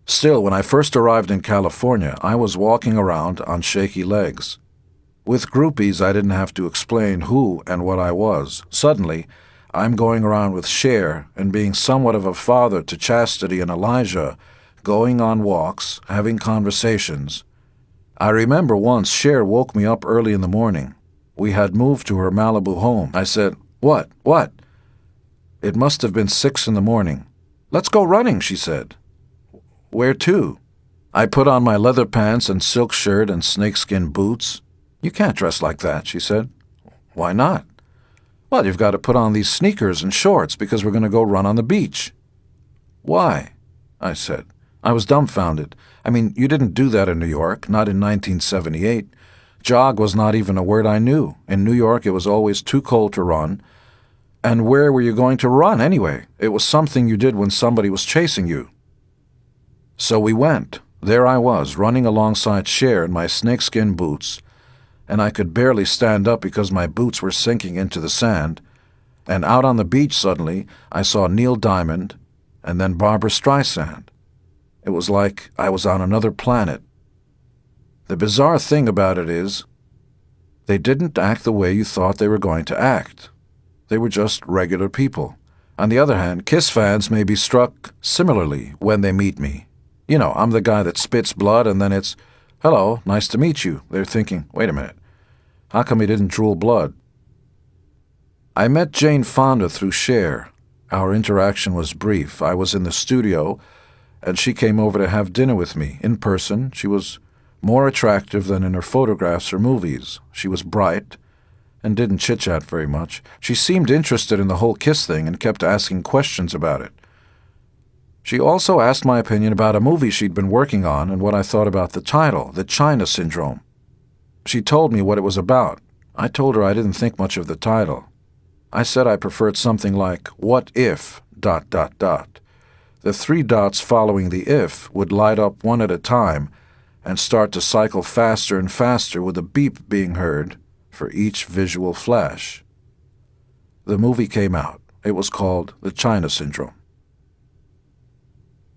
Still, when I first arrived in California, I was walking around on shaky legs. With groupies, I didn't have to explain who and what I was. Suddenly, I'm going around with Cher and being somewhat of a father to Chastity and Elijah, going on walks, having conversations. I remember once Cher woke me up early in the morning. We had moved to her Malibu home. I said, "What? What?" It must have been 6 in the morning. "Let's go running," she said. "Where to?" I put on my leather pants and silk shirt and snakeskin boots. "You can't dress like that," she said. "Why not?" "Well, you've got to put on these sneakers and shorts because we're going to go run on the beach." "Why?" I said. I was dumbfounded. I mean, you didn't do that in New York, not in 1978. Jog was not even a word I knew. In New York, it was always too cold to run. And where were you going to run, anyway? It was something you did when somebody was chasing you. So we went. There I was, running alongside Cher in my snakeskin boots, and I could barely stand up because my boots were sinking into the sand. And out on the beach suddenly, I saw Neil Diamond and then Barbra Streisand. It was like I was on another planet. The bizarre thing about it is, they didn't act the way you thought they were going to act. They were just regular people. On the other hand, Kiss fans may be struck similarly when they meet me. You know, I'm the guy that spits blood and then it's, "Hello, nice to meet you." They're thinking, wait a minute, how come he didn't drool blood? I met Jane Fonda through Cher. Our interaction was brief. I was in the studio, and she came over to have dinner with me. In person, she was more attractive than in her photographs or movies. She was bright and didn't chit-chat very much. She seemed interested in the whole Kiss thing and kept asking questions about it. She also asked my opinion about a movie she'd been working on and what I thought about the title, The China Syndrome. She told me what it was about. I told her I didn't think much of the title. I said I preferred something like, "What if, ... The 3 dots following the if would light up one at a time and start to cycle faster and faster with a beep being heard for each visual flash." The movie came out. It was called The China Syndrome.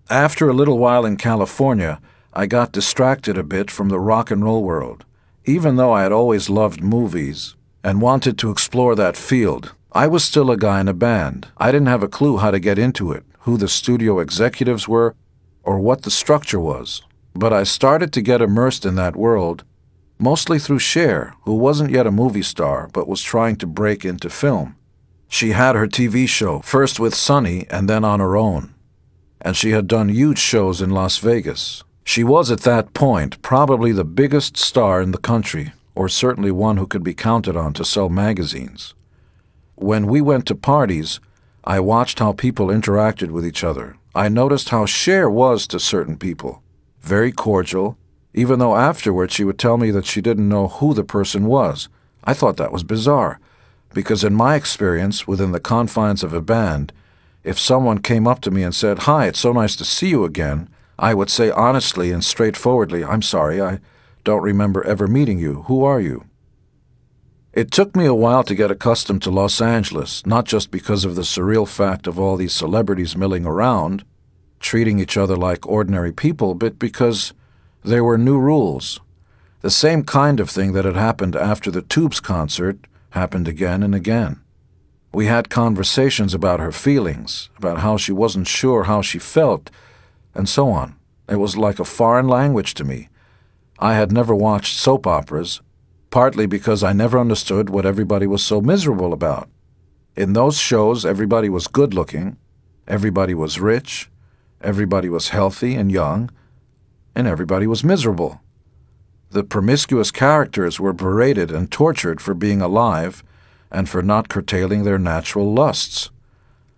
After a little while in California, I got distracted a bit from the rock and roll world. Even though I had always loved movies and wanted to explore that field, I was still a guy in a band. I didn't have a clue how to get into it, who the studio executives were, or what the structure was. But I started to get immersed in that world, mostly through Cher, who wasn't yet a movie star but was trying to break into film. She had her TV show, first with Sonny and then on her own. And she had done huge shows in Las Vegas. She was at that point probably the biggest star in the country, or certainly one who could be counted on to sell magazines. When we went to parties, I watched how people interacted with each other. I noticed how Cher was to certain people, very cordial, even though afterward she would tell me that she didn't know who the person was. I thought that was bizarre, because in my experience, within the confines of a band, if someone came up to me and said, "Hi, it's so nice to see you again," I would say honestly and straightforwardly, "I'm sorry, I don't remember ever meeting you. Who are you?" It took me a while to get accustomed to Los Angeles, not just because of the surreal fact of all these celebrities milling around, treating each other like ordinary people, but because there were new rules. The same kind of thing that had happened after the Tubes concert happened again and again. We had conversations about her feelings, about how she wasn't sure how she felt, and so on. It was like a foreign language to me. I had never watched soap operas, partly because I never understood what everybody was so miserable about. In those shows, everybody was good-looking, everybody was rich, everybody was healthy and young, and everybody was miserable. The promiscuous characters were berated and tortured for being alive and for not curtailing their natural lusts.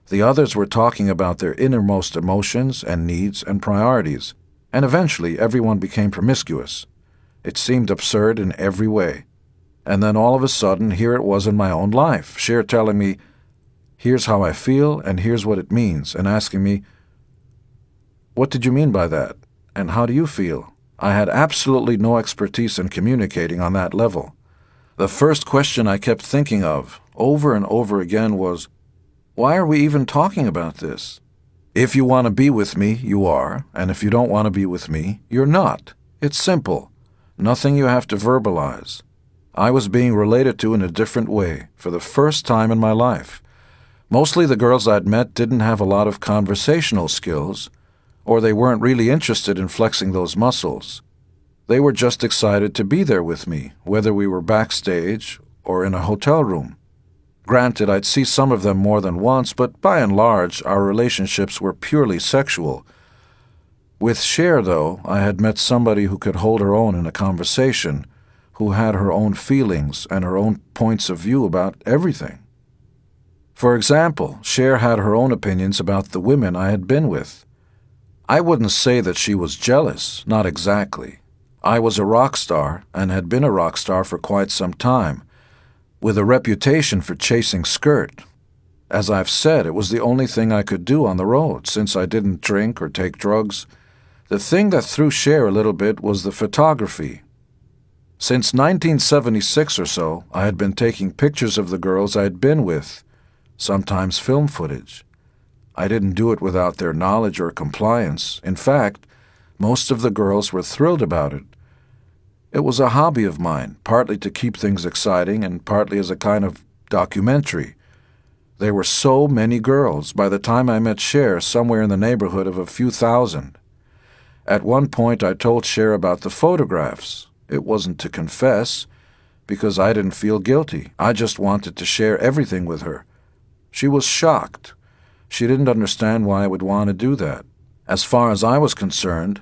The others were talking about their innermost emotions and needs and priorities, and eventually everyone became promiscuous. It seemed absurd in every way. And then all of a sudden, here it was in my own life, Cher telling me, "Here's how I feel, and here's what it means," and asking me, "What did you mean by that? And how do you feel?" I had absolutely no expertise in communicating on that level. The first question I kept thinking of, over and over again, was, why are we even talking about this? If you want to be with me, you are, and if you don't want to be with me, you're not. It's simple. Nothing you have to verbalize. I was being related to in a different way, for the first time in my life. Mostly the girls I'd met didn't have a lot of conversational skills, or they weren't really interested in flexing those muscles. They were just excited to be there with me, whether we were backstage or in a hotel room. Granted, I'd see some of them more than once, but by and large, our relationships were purely sexual. With Cher, though, I had met somebody who could hold her own in a conversation, who had her own feelings and her own points of view about everything. For example, Cher had her own opinions about the women I had been with. I wouldn't say that she was jealous, not exactly. I was a rock star and had been a rock star for quite some time, with a reputation for chasing skirt. As I've said, it was the only thing I could do on the road, since I didn't drink or take drugs. The thing that threw Cher a little bit was the photography. Since 1976 or so, I had been taking pictures of the girls I'd been with, sometimes film footage. I didn't do it without their knowledge or compliance. In fact, most of the girls were thrilled about it. It was a hobby of mine, partly to keep things exciting and partly as a kind of documentary. There were so many girls. By the time I met Cher, somewhere in the neighborhood of a few thousand. At one point, I told Cher about the photographs. It wasn't to confess, because I didn't feel guilty. I just wanted to share everything with her. She was shocked. She didn't understand why I would want to do that. As far as I was concerned,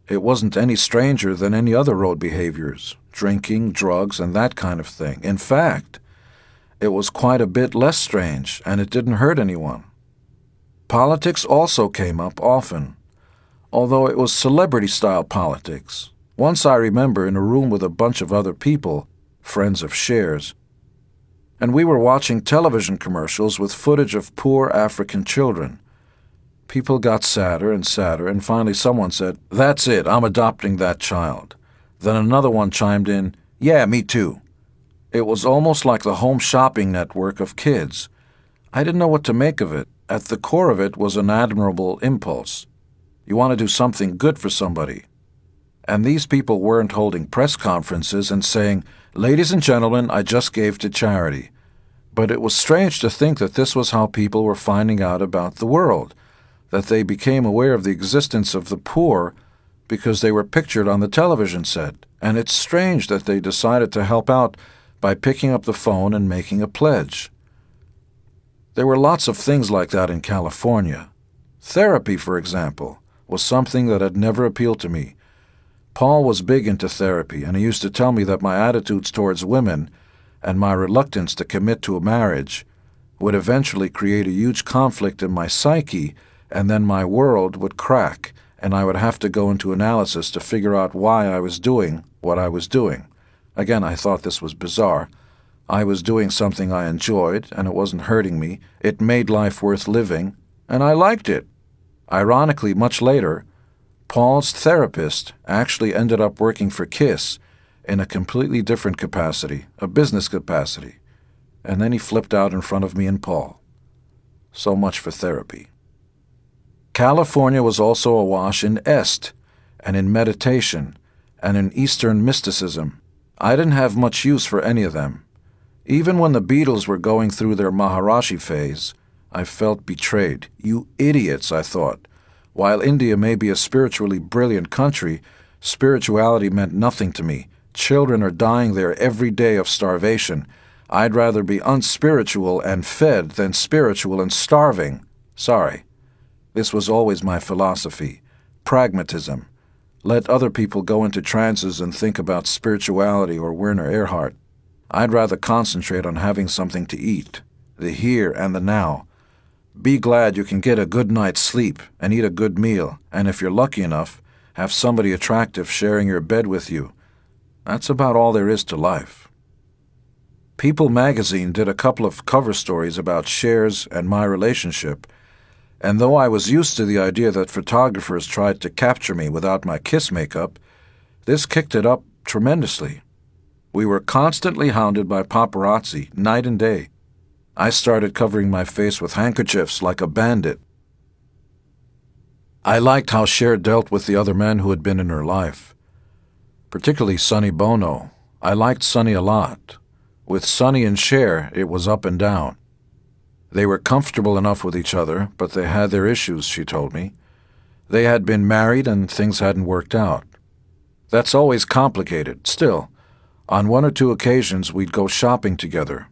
it wasn't any stranger than any other road behaviors, drinking, drugs, and that kind of thing. In fact, it was quite a bit less strange, and it didn't hurt anyone. Politics also came up often, although it was celebrity-style politics. Once I remember in a room with a bunch of other people, friends of Cher's, and we were watching television commercials with footage of poor African children. People got sadder and sadder, and finally someone said, "That's it, I'm adopting that child." Then another one chimed in, "Yeah, me too." It was almost like the home shopping network of kids. I didn't know what to make of it. At the core of it was an admirable impulse. You want to do something good for somebody. And these people weren't holding press conferences and saying, "Ladies and gentlemen, I just gave to charity." But it was strange to think that this was how people were finding out about the world, that they became aware of the existence of the poor because they were pictured on the television set. And it's strange that they decided to help out by picking up the phone and making a pledge. There were lots of things like that in California. Therapy, for example, was something that had never appealed to me. Paul was big into therapy, and he used to tell me that my attitudes towards women and my reluctance to commit to a marriage would eventually create a huge conflict in my psyche, and then my world would crack, and I would have to go into analysis to figure out why I was doing what I was doing. Again, I thought this was bizarre. I was doing something I enjoyed, and it wasn't hurting me. It made life worth living, and I liked it. Ironically, much later, Paul's therapist actually ended up working for Kiss in a completely different capacity, a business capacity, and then he flipped out in front of me and Paul. So much for therapy. California was also awash in est, and in meditation, and in Eastern mysticism. I didn't have much use for any of them. Even when the Beatles were going through their Maharishi phase, I felt betrayed. You idiots, I thought. While India may be a spiritually brilliant country, spirituality meant nothing to me. Children are dying there every day of starvation. I'd rather be unspiritual and fed than spiritual and starving. Sorry. This was always my philosophy. Pragmatism. Let other people go into trances and think about spirituality or Werner Erhard. I'd rather concentrate on having something to eat, the here and the now. Be glad you can get a good night's sleep and eat a good meal, and if you're lucky enough, have somebody attractive sharing your bed with you. That's about all there is to life. People magazine did a couple of cover stories about Cher's and my relationship, and though I was used to the idea that photographers tried to capture me without my Kiss makeup, this kicked it up tremendously. We were constantly hounded by paparazzi, night and day. I started covering my face with handkerchiefs like a bandit. I liked how Cher dealt with the other men who had been in her life, particularly Sonny Bono. I liked Sonny a lot. With Sonny and Cher, it was up and down. They were comfortable enough with each other, but they had their issues, she told me. They had been married and things hadn't worked out. That's always complicated. Still, on one or two occasions we'd go shopping together.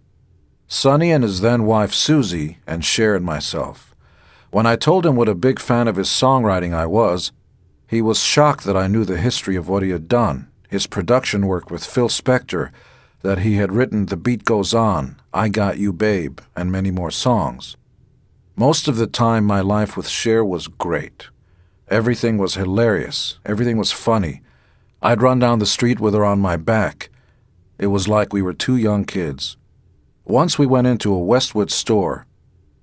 Sonny and his then-wife Susie, and Cher and myself. When I told him what a big fan of his songwriting I was, he was shocked that I knew the history of what he had done, his production work with Phil Spector, that he had written The Beat Goes On, I Got You Babe, and many more songs. Most of the time my life with Cher was great. Everything was hilarious. Everything was funny. I'd run down the street with her on my back. It was like we were two young kids. Once we went into a Westwood store,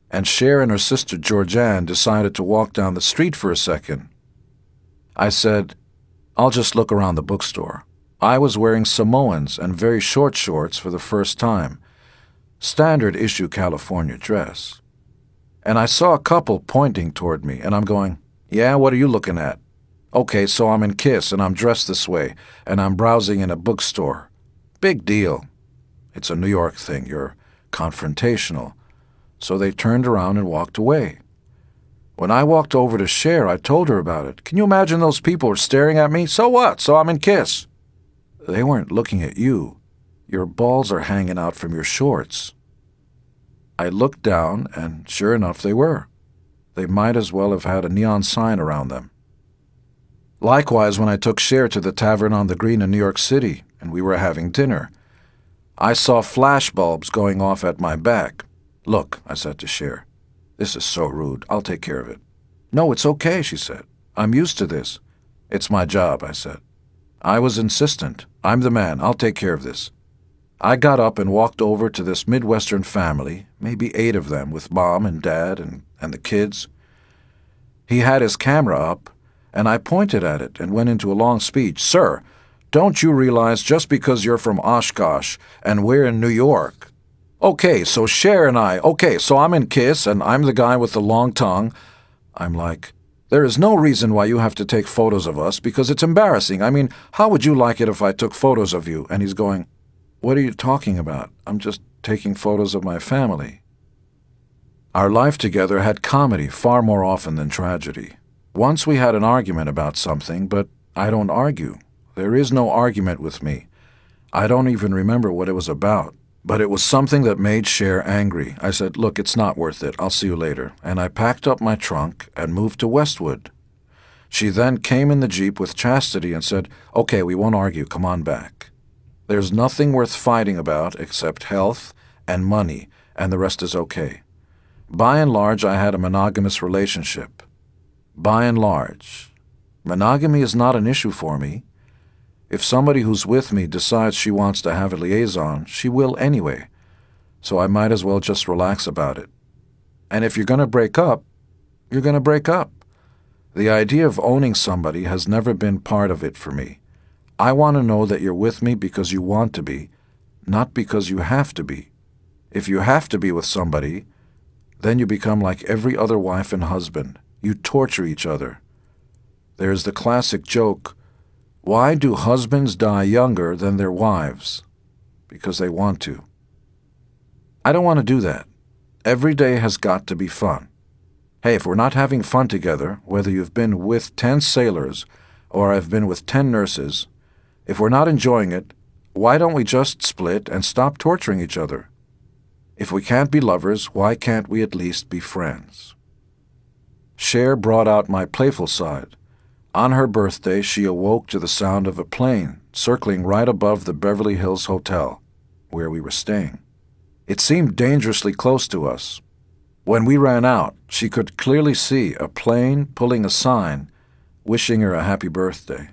and Cher and her sister Georgianne decided to walk down the street for a second. I said, "I'll just look around the bookstore." I was wearing Samoans and very short shorts for the first time, standard issue California dress. And I saw a couple pointing toward me, and I'm going, "Yeah, what are you looking at?" "Okay, so I'm in Kiss, and I'm dressed this way, and I'm browsing in a bookstore." Big deal. It's a New York thing. You're confrontational. So they turned around and walked away. When I walked over to Cher, I told her about it. "Can you imagine those people are staring at me? So what? So I'm in Kiss." "They weren't looking at you. Your balls are hanging out from your shorts." I looked down, and sure enough, they were. They might as well have had a neon sign around them. Likewise, when I took Cher to the Tavern on the Green in New York City, and we were having dinner, I saw flash bulbs going off at my back. "Look," I said to Cher, "this is so rude. I'll take care of it." "No, it's okay," she said. "I'm used to this." "It's my job," I said. I was insistent. "I'm the man. I'll take care of this." I got up and walked over to this Midwestern family, maybe 8 of them, with Mom and Dad and the kids. He had his camera up, and I pointed at it and went into a long speech. "Sir, don't you realize just because you're from Oshkosh and we're in New York? Okay, so Cher and I, okay, so I'm in Kiss and I'm the guy with the long tongue." I'm like, "There is no reason why you have to take photos of us because it's embarrassing. I mean, how would you like it if I took photos of you?" And he's going, "What are you talking about? I'm just taking photos of my family." Our life together had comedy far more often than tragedy. Once we had an argument about something, but I don't argue. There is no argument with me. I don't even remember what it was about. But it was something that made Cher angry. I said, "Look, it's not worth it. I'll see you later." And I packed up my trunk and moved to Westwood. She then came in the Jeep with Chastity and said, "Okay, we won't argue. Come on back. There's nothing worth fighting about except health and money, and the rest is okay." By and large, I had a monogamous relationship. By and large. Monogamy is not an issue for me. If somebody who's with me decides she wants to have a liaison, she will anyway, so I might as well just relax about it. And if you're going to break up, you're going to break up. The idea of owning somebody has never been part of it for me. I want to know that you're with me because you want to be, not because you have to be. If you have to be with somebody, then you become like every other wife and husband. You torture each other. There's the classic joke, why do husbands die younger than their wives? Because they want to. I don't want to do that. Every day has got to be fun. Hey, if we're not having fun together, whether you've been with 10 sailors or I've been with 10 nurses, if we're not enjoying it, why don't we just split and stop torturing each other? If we can't be lovers, why can't we at least be friends? Cher brought out my playful side. On her birthday, she awoke to the sound of a plane circling right above the Beverly Hills Hotel, where we were staying. It seemed dangerously close to us. When we ran out, she could clearly see a plane pulling a sign, wishing her a happy birthday.